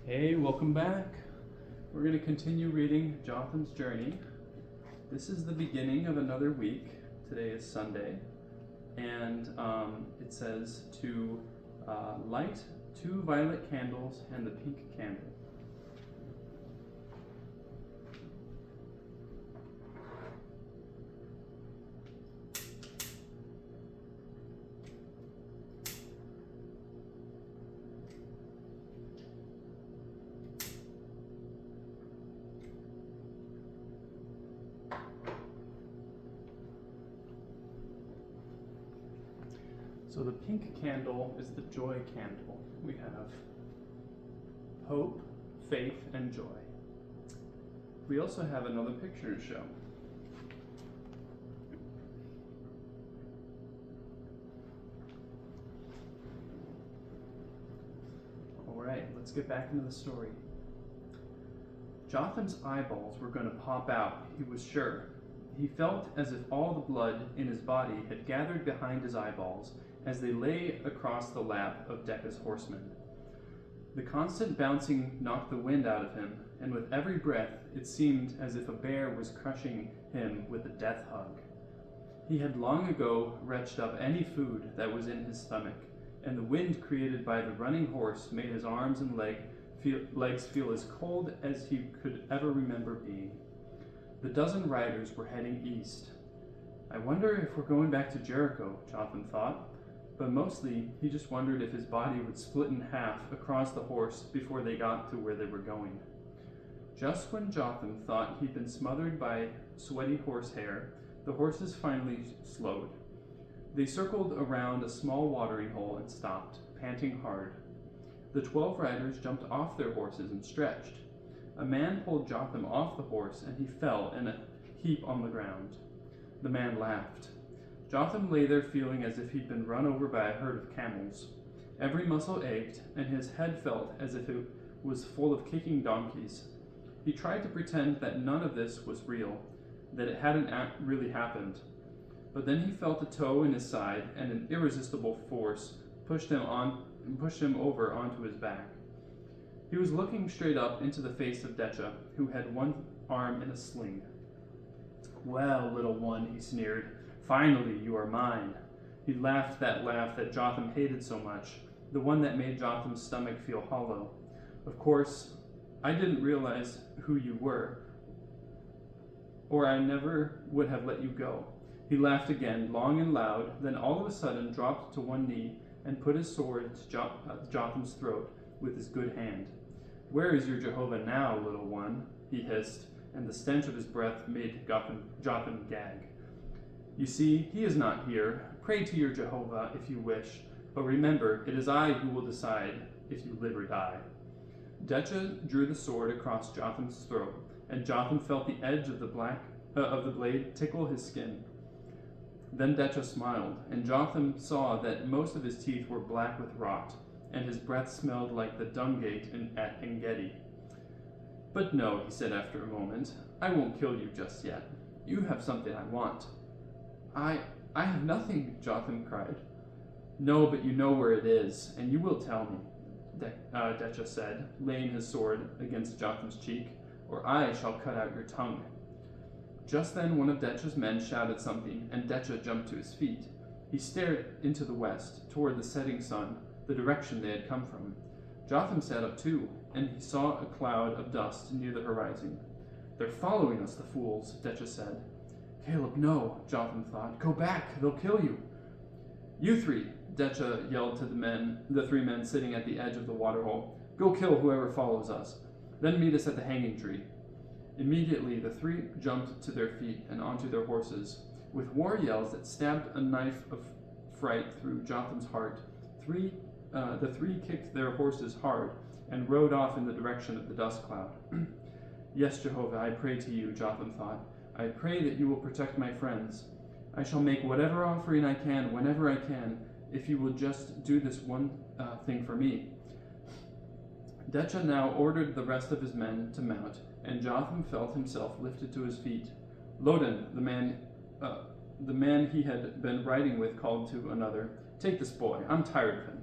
Hey, welcome back. We're going to continue reading Jotham's Journey. This is the beginning of another week. Today is Sunday, and it says to light 2 violet candles and the pink candle. So the pink candle is the joy candle. We have hope, faith, and joy. We also have another picture to show. Alright, let's get back into the story. Jotham's eyeballs were going to pop out, he was sure. He felt as if all the blood in his body had gathered behind his eyeballs as they lay across the lap of Decca's horsemen. The constant bouncing knocked the wind out of him, and with every breath it seemed as if a bear was crushing him with a death hug. He had long ago retched up any food that was in his stomach, and the wind created by the running horse made his arms and legs feel as cold as he could ever remember being. The dozen riders were heading east. I wonder if we're going back to Jericho, Jotham thought, but mostly he just wondered if his body would split in half across the horse before they got to where they were going. Just when Jotham thought he'd been smothered by sweaty horsehair, the horses finally slowed. They circled around a small watering hole and stopped, panting hard. The 12 riders jumped off their horses and stretched. A man pulled Jotham off the horse, and he fell in a heap on the ground. The man laughed. Jotham lay there feeling as if he'd been run over by a herd of camels. Every muscle ached, and his head felt as if it was full of kicking donkeys. He tried to pretend that none of this was real, that it hadn't really happened. But then he felt a toe in his side, and an irresistible force pushed him over onto his back. He was looking straight up into the face of Decca, who had one arm in a sling. "Well, little one," he sneered, "finally you are mine." He laughed that laugh that Jotham hated so much, the one that made Jotham's stomach feel hollow. "Of course, I didn't realize who you were, or I never would have let you go." He laughed again, long and loud, then all of a sudden dropped to one knee and put his sword to Jotham's throat with his good hand. "Where is your Jehovah now, little one?" he hissed, and the stench of his breath made Jotham gag. "You see, he is not here. Pray to your Jehovah if you wish, but remember, it is I who will decide if you live or die." Decca drew the sword across Jotham's throat, and Jotham felt the edge of the blade tickle his skin. Then Decca smiled, and Jotham saw that most of his teeth were black with rot, and his breath smelled like the dung gate at Engedi. "But no," he said after a moment, "I won't kill you just yet. You have something I want." I have nothing," Jotham cried. "No, but you know where it is, and you will tell me," Decca said, laying his sword against Jotham's cheek, "or I shall cut out your tongue." Just then one of Decca's men shouted something, and Decca jumped to his feet. He stared into the west, toward the setting sun, the direction they had come from. Jotham sat up too, and he saw a cloud of dust near the horizon. "They're following us, the fools," Decca said. "Caleb, no," Jotham thought. "Go back, they'll kill you." "You three," Decca yelled to the 3 men sitting at the edge of the waterhole. "Go kill whoever follows us. Then meet us at the hanging tree." Immediately the 3 jumped to their feet and onto their horses. With war yells that stabbed a knife of fright through Jotham's heart, the 3 kicked their horses hard and rode off in the direction of the dust cloud. "Yes, Jehovah, I pray to you," Jotham thought. "I pray that you will protect my friends. I shall make whatever offering I can, whenever I can, if you will just do this one thing for me." Decca now ordered the rest of his men to mount, and Jotham felt himself lifted to his feet. "Loden," the man he had been riding with, called to another, "Take this boy. I'm tired of him."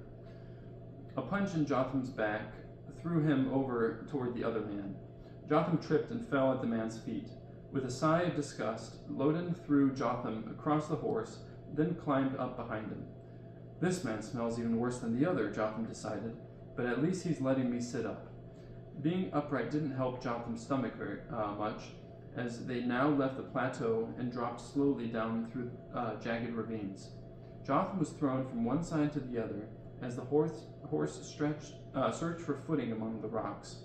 A punch in Jotham's back threw him over toward the other man. Jotham tripped and fell at the man's feet. With a sigh of disgust, Loden threw Jotham across the horse, then climbed up behind him. This man smells even worse than the other, Jotham decided, but at least he's letting me sit up. Being upright didn't help Jotham's stomach very much, as they now left the plateau and dropped slowly down through jagged ravines. Jotham was thrown from one side to the other as the horse searched for footing among the rocks.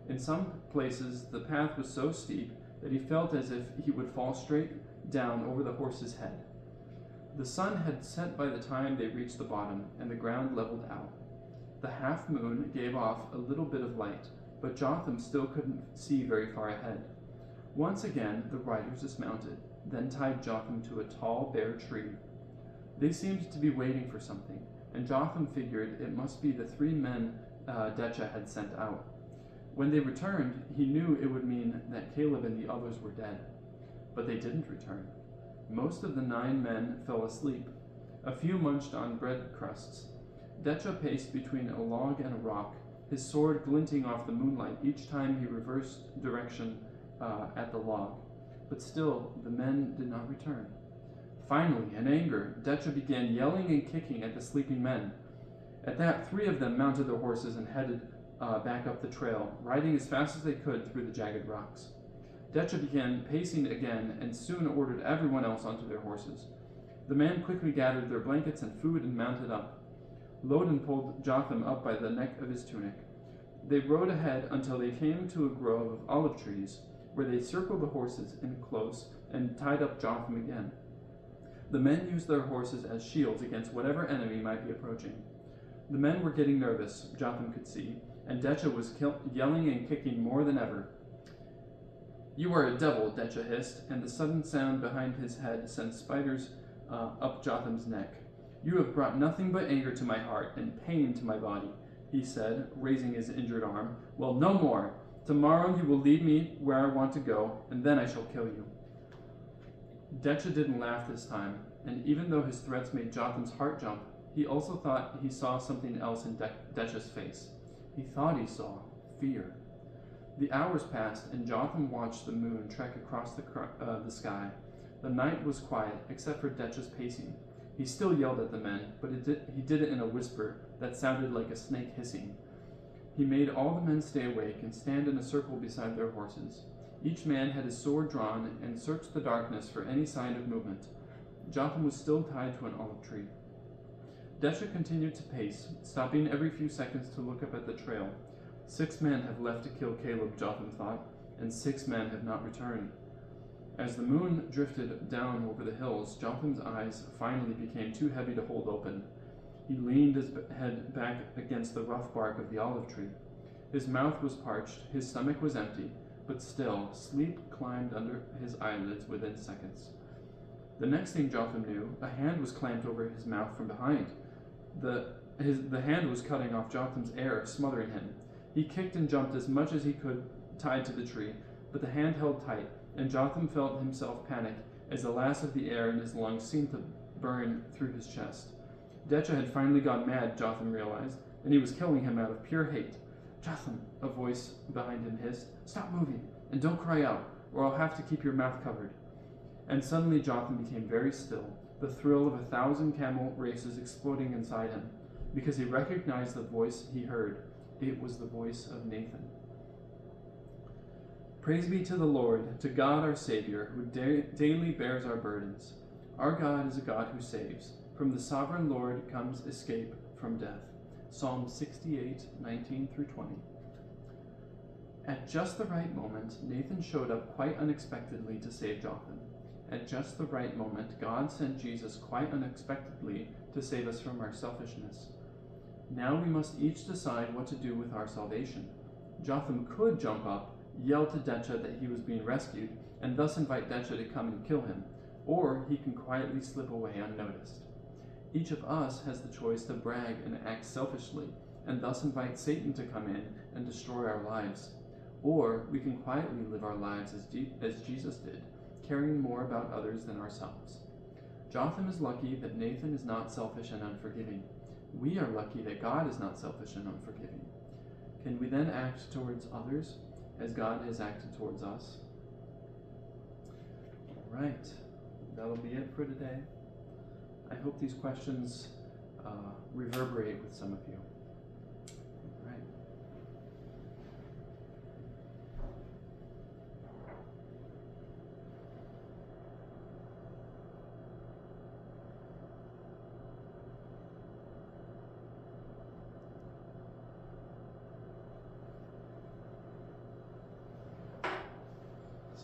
In some places, the path was so steep that he felt as if he would fall straight down over the horse's head. The sun had set by the time they reached the bottom, and the ground leveled out. The half moon gave off a little bit of light, but Jotham still couldn't see very far ahead. Once again, the riders dismounted, then tied Jotham to a tall, bare tree. They seemed to be waiting for something, and Jotham figured it must be the 3 men Decha had sent out. When they returned, he knew it would mean that Caleb and the others were dead. But they didn't return. Most of the 9 men fell asleep. A few munched on bread crusts. Decha paced between a log and a rock, his sword glinting off the moonlight each time he reversed direction at the log. But still, the men did not return. Finally, in anger, Decha began yelling and kicking at the sleeping men. At that, 3 of them mounted their horses and headed back up the trail, riding as fast as they could through the jagged rocks. Decha began pacing again and soon ordered everyone else onto their horses. The men quickly gathered their blankets and food and mounted up. Loden pulled Jotham up by the neck of his tunic. They rode ahead until they came to a grove of olive trees, where they circled the horses in close and tied up Jotham again. The men used their horses as shields against whatever enemy might be approaching. The men were getting nervous, Jotham could see, and Decha was yelling and kicking more than ever. "You are a devil," Decha hissed, and the sudden sound behind his head sent spiders up Jotham's neck. "You have brought nothing but anger to my heart and pain to my body," he said, raising his injured arm. "Well, no more. Tomorrow you will lead me where I want to go, and then I shall kill you." Decha didn't laugh this time, and even though his threats made Jotham's heart jump, he also thought he saw something else in Decha's face. He thought he saw fear. The hours passed, and Jotham watched the moon trek across the sky. The night was quiet, except for Decha's pacing. He still yelled at the men, but he did it in a whisper that sounded like a snake hissing. He made all the men stay awake and stand in a circle beside their horses. Each man had his sword drawn and searched the darkness for any sign of movement. Jotham was still tied to an olive tree. Decha continued to pace, stopping every few seconds to look up at the trail. 6 men have left to kill Caleb, Jotham thought, and 6 men have not returned. As the moon drifted down over the hills, Jotham's eyes finally became too heavy to hold open. He leaned his head back against the rough bark of the olive tree. His mouth was parched, his stomach was empty, but still, sleep climbed under his eyelids within seconds. The next thing Jotham knew, a hand was clamped over his mouth from behind. The hand was cutting off Jotham's air, smothering him. He kicked and jumped as much as he could, tied to the tree, but the hand held tight, and Jotham felt himself panic as the last of the air in his lungs seemed to burn through his chest. Decha had finally gone mad, Jotham realized, and he was killing him out of pure hate. "Jotham," a voice behind him hissed, "stop moving, and don't cry out, or I'll have to keep your mouth covered." And suddenly Jotham became very still, the thrill of 1,000 camel races exploding inside him, because he recognized the voice he heard. It was the voice of Nathan. "Praise be to the Lord, to God our Savior, who daily bears our burdens. Our God is a God who saves. From the sovereign Lord comes escape from death." Psalm 68, 19 through 20. At just the right moment, Nathan showed up quite unexpectedly to save Jotham. At just the right moment, God sent Jesus quite unexpectedly to save us from our selfishness. Now we must each decide what to do with our salvation. Jotham could jump up, yell to Decha that he was being rescued, and thus invite Decha to come and kill him, or he can quietly slip away unnoticed. Each of us has the choice to brag and act selfishly, and thus invite Satan to come in and destroy our lives. Or we can quietly live our lives as Jesus did, caring more about others than ourselves. Jotham is lucky that Nathan is not selfish and unforgiving. We are lucky that God is not selfish and unforgiving. Can we then act towards others as God has acted towards us? All right, that'll be it for today. I hope these questions reverberate with some of you. All right.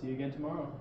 See you again tomorrow.